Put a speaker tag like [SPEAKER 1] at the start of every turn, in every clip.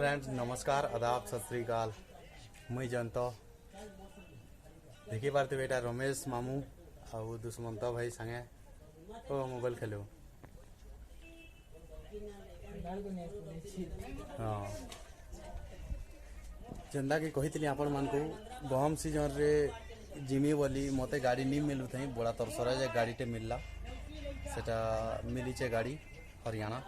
[SPEAKER 1] Friends नमस्कार आदाब सत श्री अकाल मुई जयंत देखी पार्थे बेटा रमेश मामू आउ दुष्मंत भाई संगे ओ मोबाइल खेलो हाँ जेनता कि कही आपण मान को गहम सीजन रे जिमी बोली मते गाड़ी नहीं मिलू थी बड़ा तरसरा जे गाड़ीटे मिलला सेटा मिलीचे गाड़ी हरियाणा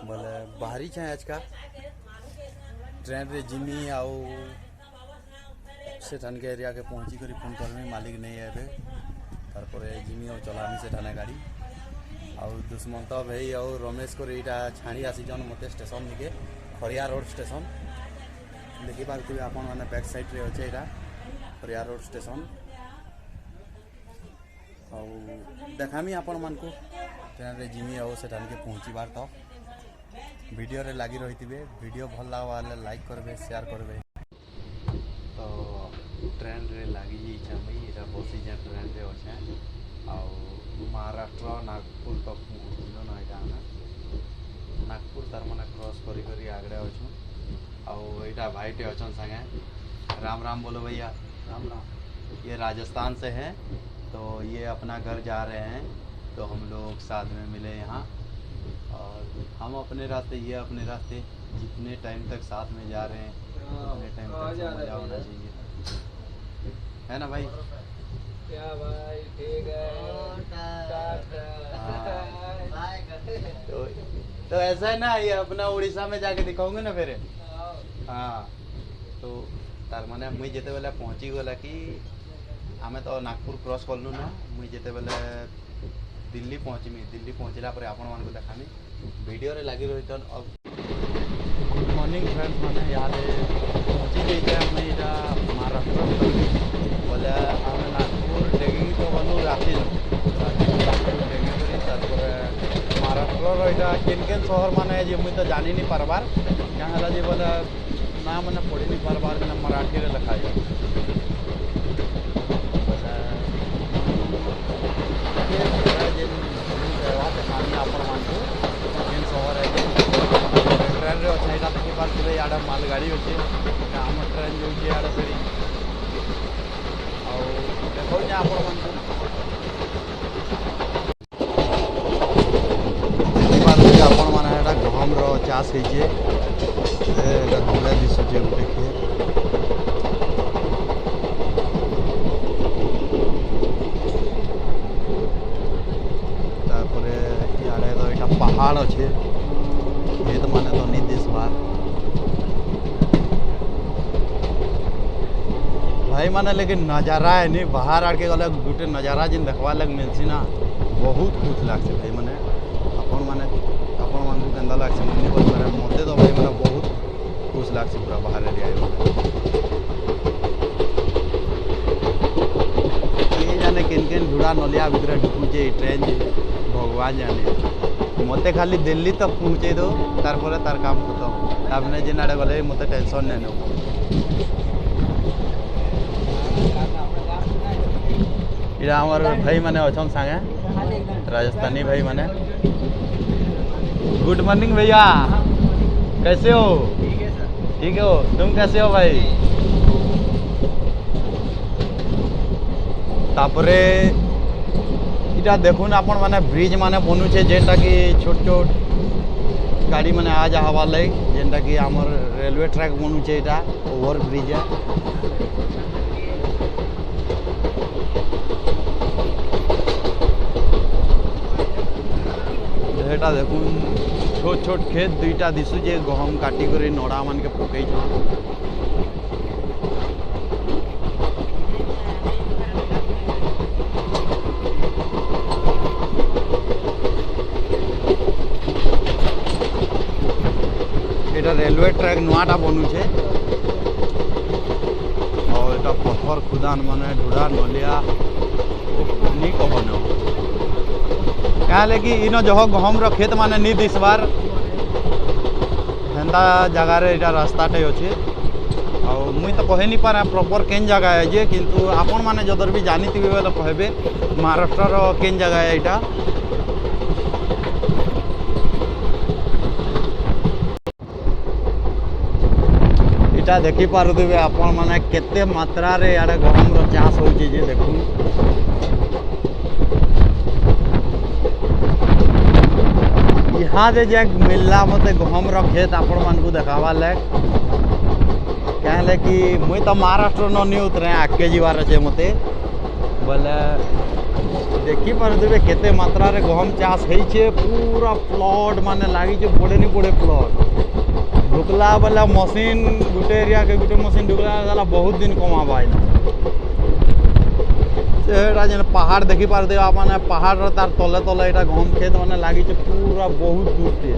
[SPEAKER 1] बोले बाहरी छे आज का ट्रेन रे जिमी आउ सेठान के एरिया के पहुँची कर फोन करमी मालिक नहीं आए तार जिमी और चलामी सेठाने गाड़ी आउ दुष्मंत भाई और रमेश को यहाँ छाड़ी आसीचन मत स्टेशन निके खड़िया रोड स्टेशन देखी पारे आपण मैंने बैक साइड रे अच्छे यहाँ खड़िया रोड स्टेशन आउ देखामी आपण मान को ट्रेन रे जिमी आउ सेठान के पहुँचबार तो वीडियो रे लगी रही थे वीडियो भल लगा लाइक करबे शेयर करबे तो ट्रेन रे लगी जाइछा भाई एटा बसी जा ट्रेन रे अच्छे आउ महाराष्ट्र नागपुर तक पहुँचल ना यहाँ नागपुर तार माने क्रॉस करी करी आगड़े अच्छु आउ यहाँ भाईटे अच्छन संगे राम राम बोलो भैया राम राम। ये राजस्थान से हैं तो ये अपना घर जा रहे हैं तो हम लोग साथ में मिले यहाँ और हम अपने रास्ते ये अपने रास्ते जितने टाइम तक साथ में जा रहे हैं उतने टाइम तक मजा होना चाहिए है ना भाई।
[SPEAKER 2] क्या भाई ठीक है
[SPEAKER 1] तो ऐसा है ना ये अपना उड़ीसा में जाके दिखाऊंगे ना फिर हाँ तो तार माने मुई जेते बेले पहुँची गला कि आमे तो नागपुर क्रॉस कलु ना मुई जेते बेले दिल्ली पहुँचमी दिल्ली पहुँचला पर आपण मान को देखामी वीडियो रे लगी रही अब गुड मॉर्निंग फ्रेंड्स मैंने यहाँ पहुँची गई हमें यहाँ महाराष्ट्र बोले आम नागपुर डेगी तो गलु राति महाराष्ट्र यहाँ केन केन सहर माने जे मुई तो जानी नहीं पारबार क्या है जे बोले ना मैंने पढ़ी नहीं पारबार मैंने मराठी रे लिखा आपण मान को जेन सहर है ट्रेन रे अच्छा यहाँ देखी पारे यहाँ मालगाड़ी अच्छे आम ट्रेन जो यहाँ फेरी देखो आपण मान को देखी पारे आपण मैंने गहम चाष हो धुला दिशुचे गोटे खेत पहाड़ अच्छे खेत माने तो नहीं दिसबार भाई माने लेकिन नजारा है नहीं बाहर आके गले गोटे नजारा जिन देखवा लग मिलसी ना बहुत खुश लागसे भाई माने अपन मान को केंदा लागसे मते तो भाई माने बहुत खुश लागसे पूरा बाहर एरिया ये जाने केन केन धुड़ा नलिया भीतर ढुकुचे ट्रेन भगवान जाने मते खाली दिल्ली तक पहुँचे दो तार काम खत्म आपने जिन आड़े गले मत टेंशन नहीं नो इरा हमार भाई माने अच्छन संगे राजस्थानी भाई माने गुड मॉर्निंग भैया कैसे हो ठीक हो तुम कैसे हो भाई तापरे इटा देखुन आपण माने ब्रिज माने बनुचे जेनटा कि छोट छोट गाड़ी माने आ जा हवा लग जेनटा कि आमर रेलवे ट्रैक बनुचे इटा ओवर ब्रिज है एटा देखुन छोट छोट खेत दुईटा दिशुचे गहम काटी कर नड़ा मान के पकई এটা रेलवे ट्रैक नुआटा बनुचे और এটা पत्थर खुदान माने ढुड़ा नलिया नहीं कहन क्या लगी इन जह गहम खेत माने नहीं दिसबार हेन्ता जगार यहाँ रास्ताटे अच्छे और मुई तो कहे नहीं पारा प्रॉपर केन जगह है जे किंतु आपण माने जदर भी जानी थी बोले कहबे महाराष्ट्र केन जगह है यहाँ इटा देखी पारुथिबे आपण माने केते मात्रा रे याडे गहम रो चाष होउची जे देखू यहाँ जे जे मिलला मते गहम रो खेत आपण मान को देखावा ले कहले कि मुई तो महाराष्ट्र न नहीं उतरे आगे जीवार अच्छे मते बोले देखी पारे केते मात्रा रे गहम चाष होइछे पूरा प्लॉट माने लागी जे बड़े नहीं बड़े प्लॉट ढुकला बोला मशीन गुटे एरिया के गुटे मशीन ढुकला गला बहुत दिन कमाबा सेटा जेन पहाड़ देखी पारे माने पहाड़ रो तार तले तले एटा गहम खेत माने लागी जे पूरा बहुत दूर ते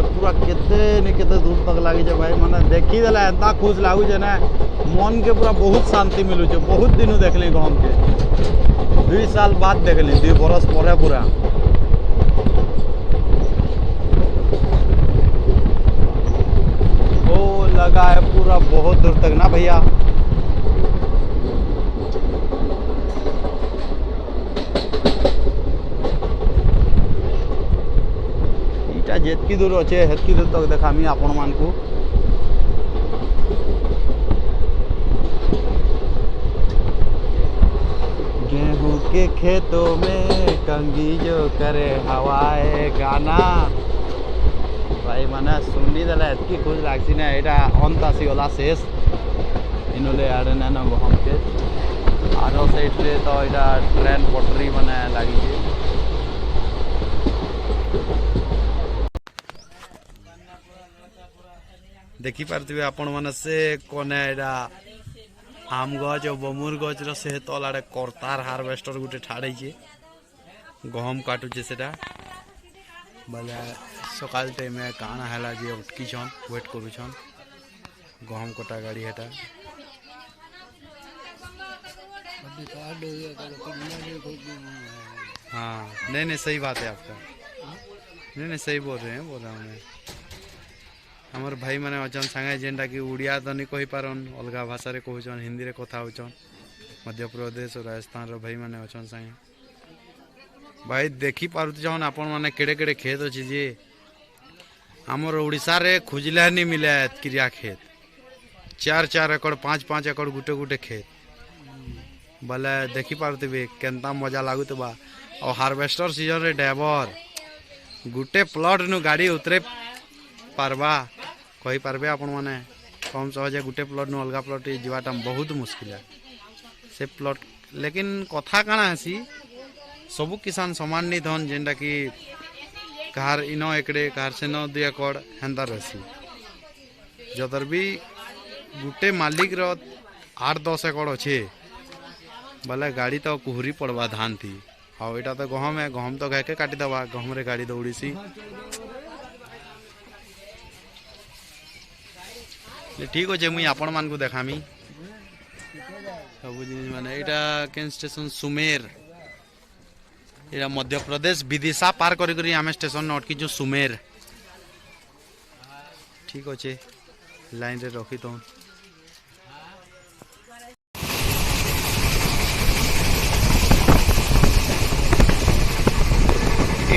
[SPEAKER 1] पूरा केते दूर तक लगी है भाई मैंने देखी देला एंता खुश लागू जे ना मन के पूरा बहुत शांति मिलू छे बहुत दिन देखली गहम के 2 साल बाद देखली 2 बरस पर पूरा वो लगा है पूरा बहुत दूर तक ना भैया जेतकी दूर अच्छे हेतकी दूर तक देखामी आपण मान को गेहूं के खेतों में कंगी जो करे हवाए गाना भाई माने सुनी देला एतकी खुश लागसी ना एटा अंत आसी गला शेष इनले आडे ना गहम के आरो साइड रे तो एटा ट्रेन पटरी माने लागी छे देखी पारे आपण मैंने से कोने एटा आम गज और बमुर गज रे तल आड़े करतार हार्वेस्टर गुटे ठाड़े गहम काटुचे सेटा बोले सकाल टाइम काना है जे उठकी छन वेट करूछन गहम कटा गाड़ी हेटा हाँ नहीं सही बात है आपका नहीं सही बोल रहे हैं बोल रहा हूँ मैं हमर भाई मैंने अचन सांगे जेनटा कि उड़िया तो नहीं कही पारन अलग भाषा रे कहउछन हिंदी रे कथा होचन मध्य प्रदेश और राजस्थान रो भाई मैंने अचन सांगे भाई देखी पारुत जहन आपण माने केड़े केड़े खेत अछि जे हमर ओडिसा रे खुजला नहीं मिले क्रिया खेत 4-4 एकड़ 5-5 एकड़ गुटे गुटे खेत बोले देखी पारुतबे केनता मजा लागुतबा और हार्वेस्टर सीजन रे ड्राइवर गुटे प्लॉट नु गाड़ी उतरे पारबा कही पारबे आपण माने कम सहजे गुटे प्लॉट नु अलगा प्लॉट जीवाटा बहुत मुश्किल है से प्लॉट लेकिन कथा काना हसी सबु किसान समान नहीं धन जेनटा कि कहार इनो एकड़े कहार से 2 एकड़ हेंदा रसी जदर भी गुटे मालिक रो 8-10 एकड़ अच्छे बोले गाड़ी तो कुहरी पड़वा धान थी हाँ यहाँ तो गहम है गहम तो घाके काटी दवा गहम रे गाड़ी दौड़ी ठीक अच्छे मुई आपण मान को देखामी सब जिन माने एटा केन स्टेशन सुमेर एटा मध्य प्रदेश विदिशा पार करी करी आमे स्टेशन अटकी जो सुमेर ठीक अच्छे लाइन रे रखी तो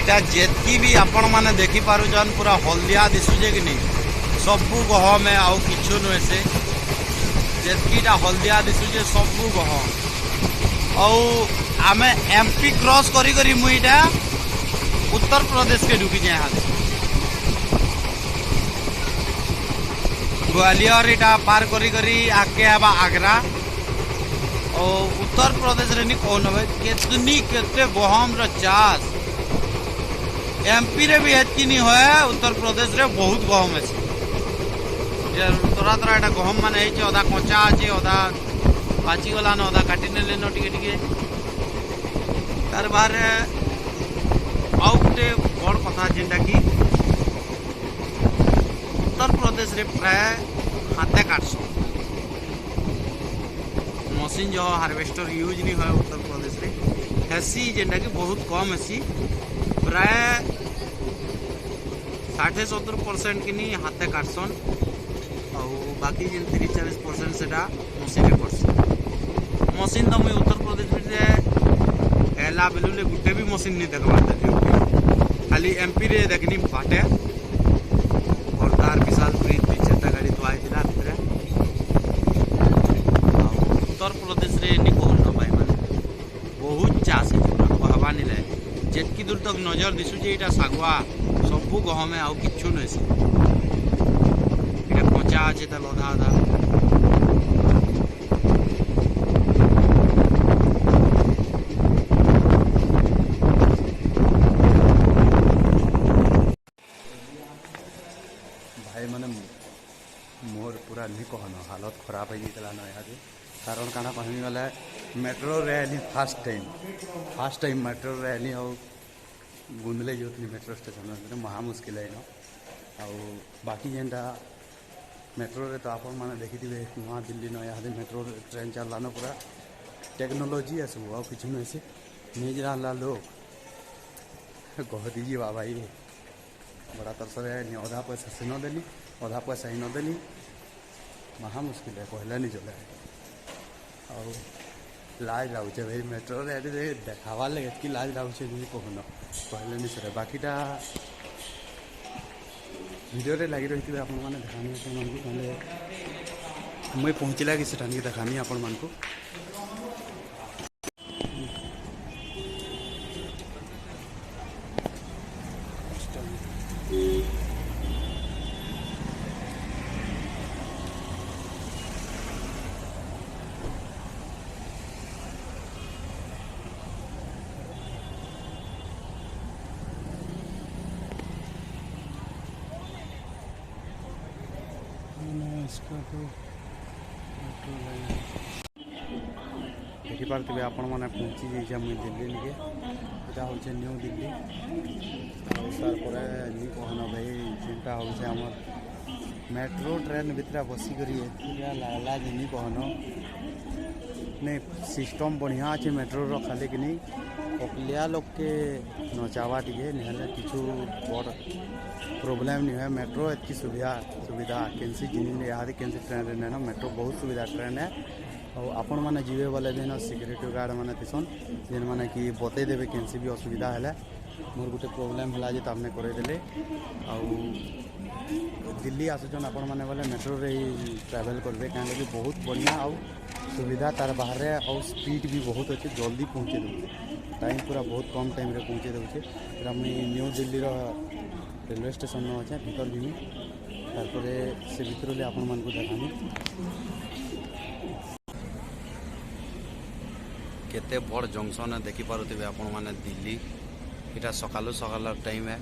[SPEAKER 1] एटा जेतकी भी आपण माने देखी पारुजन पूरा हल्दिया दिसुजे कि नहीं सबू गहम है आउ किछु नुहे से जेतकीटा हल्दिया दिसुजे सबू गहम आउ आमे एमपी क्रॉस करी करी मुईटा उत्तर प्रदेश के ढुकी जाए हाथ ग्वालियर इटा पार करी करी आगे आबा आगरा और उत्तर प्रदेश रे नी कौन है केतनी केते गहम रो चाष एमपी रे भी हेतकी नहीं होए उत्तर प्रदेश रे बहुत गहम है तोरा तोरा एटा गहम माने है अधा कच्चा अच्छे अधा पाची गला न अधा काटी ने लेनो टिके टिके तार बाहर आउ गोटे बड़ कथा जेनटा कि उत्तर प्रदेश रे प्राय हाथे काटसो मशीन जो हार्वेस्टर यूज नहीं है उत्तर प्रदेश रे हेसी जेनटा कि बहुत कम हेसी प्राय 60-70% कि नहीं हाथे काटसन और बाकी जेन 30-40% सेटा मशीन रे करसन मशीन तो मुझे उत्तर प्रदेश में एला बेलुले गुटे भी मशीन नहीं देखवा खाली एमपी रे देखनी बाटे और तार विशाल ब्रिज पीछे गाड़ी तो आई भितर उत्तर प्रदेश रे नहीं कहना भाई मैंने बहुत चाष कहवा नहीं लगे जेटकी दूर तक नजर दिशुचे यहाँ शागुआ सबू गहमे आउ किच्छु नहीं कचा अच्छे अधा अधा भाई मैंने मोर पूरा नहीं कहन हालत खराब हो जाता ना यहाँ कारण काना कहमी वाला metro rally fast time metro rally और गुंदले जो मेट्रो स्टेशन में महा मुस्किल है ना आउ बाकी जेनटा मेट्रो रे तो आपण मैंने देखी थे नवा दिल्ली न यहाँ मेट्रो ट्रेन चलाना पूरा टेक्नोलोजी है सब आ कि नहीं से नहीं जाना लोग कह दीजिए भाई बड़ा तरसर है अधा पैसा से न देली अधा पैसा ही न देली महा मुश्किल है कहले नहीं चले और लाज लागे भाई मेट्रो रे देखावा लगे कि लाज लागे नहीं कहन कहले नहीं चले बाकीटा भिडियो लगी रही थी आपण मैंने देखानी मुझे पहुँचला कि सेठान के देखानी आपण मान को देखिपे आपण मैंने पहुँची जाइए मुझे दिल्ली निके यहाँ हूँ न्यू दिल्ली तार पर नहीं कहना भाई चिंता होमर मेट्रो ट्रेन भितर बसिक लागला जे नहीं कहन नहीं सिस्टम बढ़िया अच्छे मेट्रो खाली कि नहीं पकलिया लोग के नचावा टे ना किछु बड़ प्रोब्लेम नहीं है मेट्रो इतनी सुविधा कैंसी जिन यहाँ कैंसी ट्रेन रे ना मेट्रो बहुत सुविधा ट्रेन है और आपण मैंने जीवे वाले दिन सिक्योरिटी गार्ड मैंने थीसन जेन मैंने कि बतई देवे कैंसी भी असुविधा है मोर गोटे प्रोब्लेम है जे तामने करदेले दिल्ली आसुचन आपण मैंने बोले मेट्रो रे ही ट्रैवल करेंगे कहीं बहुत बढ़िया आउ सुविधा तार बाहर और स्पीड भी बहुत अच्छे जल्दी पहुँचे दूसरे टाइम पूरा बहुत कम टाइम रे पहुँचे दूसरे मुझे न्यू दिल्ली रेलवे स्टेशन में अच्छे भीतर जीवी तार से भितर आपण मान को देखानी केते बड़ जंक्शन है देखी पारुथिबे आपण माने दिल्ली इटा सकालू सकाल टाइम है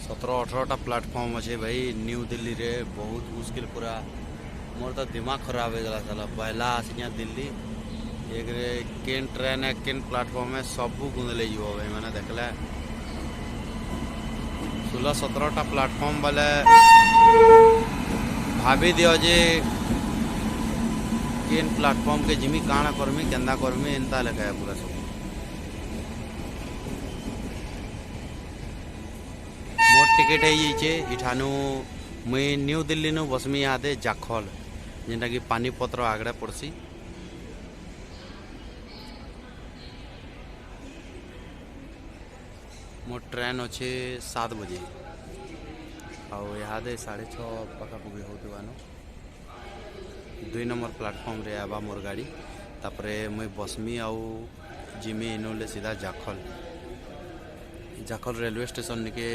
[SPEAKER 1] सत्रह 18टा प्लेटफॉर्म अच्छे भाई न्यू दिल्ली रे बहुत मुश्किल पूरा मोर तो दिमाग खराब हो गला साला पहला आसिया दिल्ली एक केन ट्रेन है केन प्लेटफॉर्म है सबू गुंदले जीव भाई मैंने देखला 16-17टा प्लेटफॉर्म वाले भाभी दियो जे केन प्लेटफॉर्म के जिमी काना करमी केंदा करमी एंता लगा है पूरा सब मोर टिकेट है इठानु मुई न्यू दिल्ली नु बसमी यादे जाखल जेनटा कि पानीपत्र आगड़े पड़सी मोर ट्रेन अच्छे 7 बजे और यहाँ 6:30 पाखापाखि होने 2 नंबर प्लेटफॉर्म रे आवा मोर गाड़ी तापरे मुई बसमी आउ जिमी इनोले सीधा जाखल रेलवे स्टेशन निके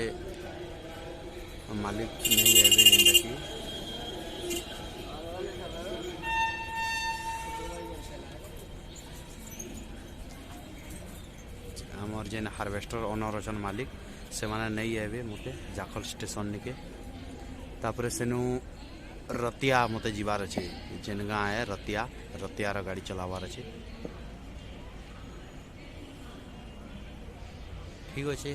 [SPEAKER 1] मालिक नहीं है जेनटा कि आमर जेन हार्वेस्टर ओनर अच्छा मालिक से माने नहीं आए मते जाखल स्टेशन निके तापरे सेनु रतिया मते जीवार अच्छे जेन गाँ है रतियार गाड़ी चलावार अच्छे ठीक अच्छे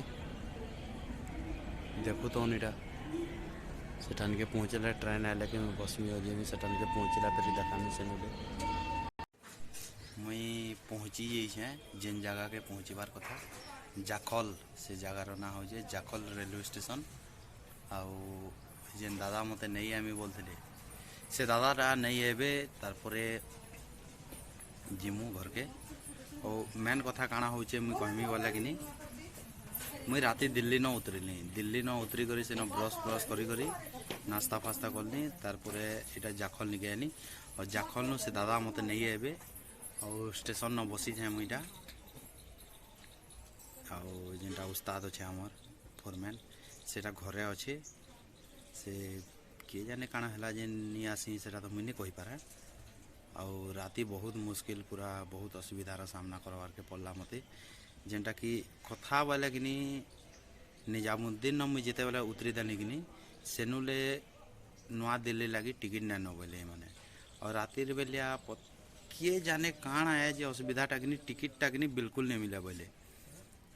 [SPEAKER 1] देखो तो इटा सेठान के पहुँचला ट्रेन आए लेकिन बस में जेमी सेठान के पहुँचला फिर देखामी से मुई पहुँची जाइछे जेन जगह के पहुँचबार कथा जाखल से जगार ना हो जाखल रेलवे स्टेशन आउ जेन दादा मते नहीं आमी बोलते से दादाटा नहीं एबे तारपरे जिमु घर के और मेन कथा काଣା होचे मुई कहमी बोला कि नहीं मुई राति दिल्ली न उतरली दिल्ली न उतरी करी सेन ब्रश ब्रश करी करी नास्ता फास्ता करनी तारपरे इटा जाखल निके आनी और जाखल नु से दादा मते नहीं एबे और स्टेशन न बसी जाए मुईटा आउ जेनटा उस्ताद अच्छे आमर फोरमैन सेटा घरे अच्छे से किए जाने काଣା है जे नहीं आसी सेटा तो मुई नहीं कही पारे आउ राति बहुत मुश्किल पूरा बहुत असुविधार सामना करवार के पड़ला मते जेनटा कि कथा बोले कि निजामुद्दीन मुई जिते बेले उतरी देनी कि सेनुले नुआ दिल्ली लगी टिकट नहीं न बोले माने और रातिर बेलिया किए जाने काଣା है जे असुविधाटा कि टिकटटा कि बिल्कुल नहीं मिले बोले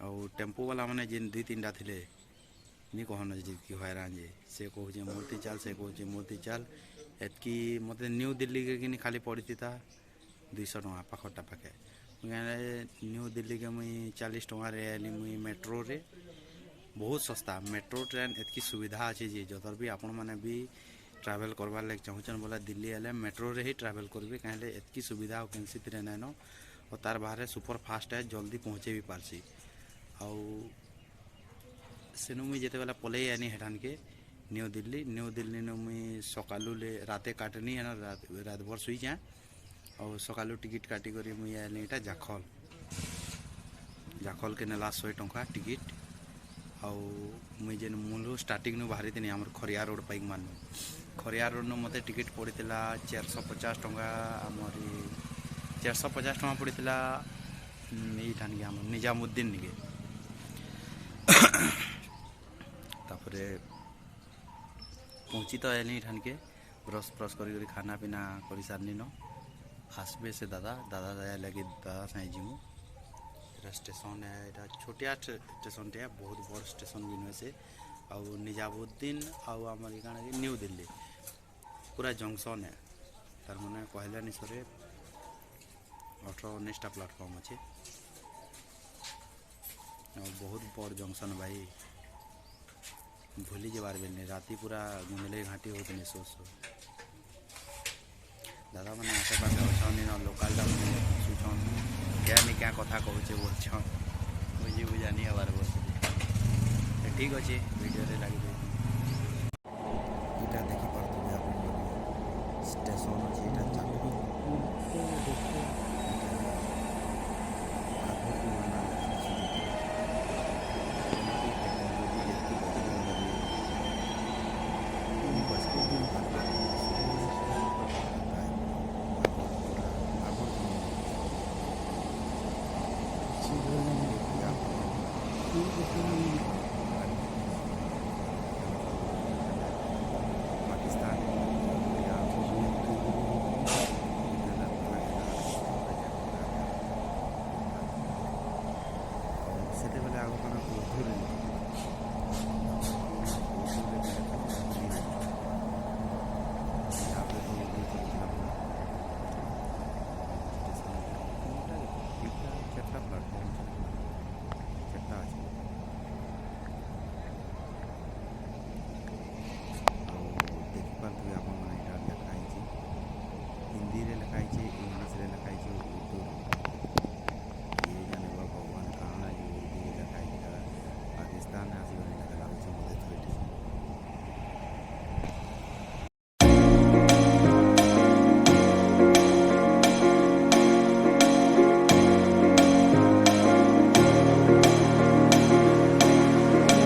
[SPEAKER 1] और टेम्पो वाला मैंने जेन 2-3टा थिले नहीं कहन जे कि हैरान जे से कहूँ मूर्ति चाल से कहूँ मूर्ति चाल एतकी मत न्यू दिल्ली के कि खाली पड़ी था 200 टଙ୍କା पाखटा पाखे न्यू दिल्ली के मुई 40 टଙ୍କା रे आली मुई मेट्रो रे बहुत सस्ता मेट्रो ट्रेन एतकी सुविधा अच्छे जे जदर भी आपण मैंने भी ट्रावेल करवार लगे चाहूचन बोला दिल्ली आले मेट्रो रे ही ट्रावेल करेंगे कहें एतकी सुविधा कैंसी थे नाइन और तार बाहर सुपर फास्ट है जल्दी पहुँचे भी पारसी आउ सेनु मुई जिते बेला पलई आनी हेटान के न्यू दिल्ली नु मुई सकालू ले राते काटनी है ना रात भर सुई जाए और सकालू टिकट काटी करी मुई आनी इटा जाखल के नेला 100 टଙ୍କା टिकट आउ मुई जेन मूलू स्टार्टिंग नु बाहरी थी आम खरिया रोड पाइक मानू खरिया रोड नु मते टिकट पड़ीला 450 टଙ୍କା आमरी 450 टଙ୍କା पड़ीला यहीठान के आम निजामुद्दीन निके तापरे पहुँची तो आनी ठान के ब्रश ब्रश करी खाना पीना कर सारनी न आसबे से दादा दादा लगे दादा साई जीमु स्टेशन है এটা छोटिया स्टेशन टे बहुत बड़ स्टेशन भी नुहे से आउ निजामुद्दीन आउ आमर काଣା कि न्यू दिल्ली पूरा जंक्शन है तार माने कहला नि सरे 18-19टा प्लेटफॉर्म अच्छे बहुत बड़ जंक्शन भाई भूली जबार बेलने राति पूरा गुंदले घाटी होते सो दादा मैंने आसे पासे अच्छे न लोकाल सुचन क्या नहीं क्या कथा कहचे बोलछन बुझी बुझानी हबार बोल ठीक अच्छे वीडियो लगी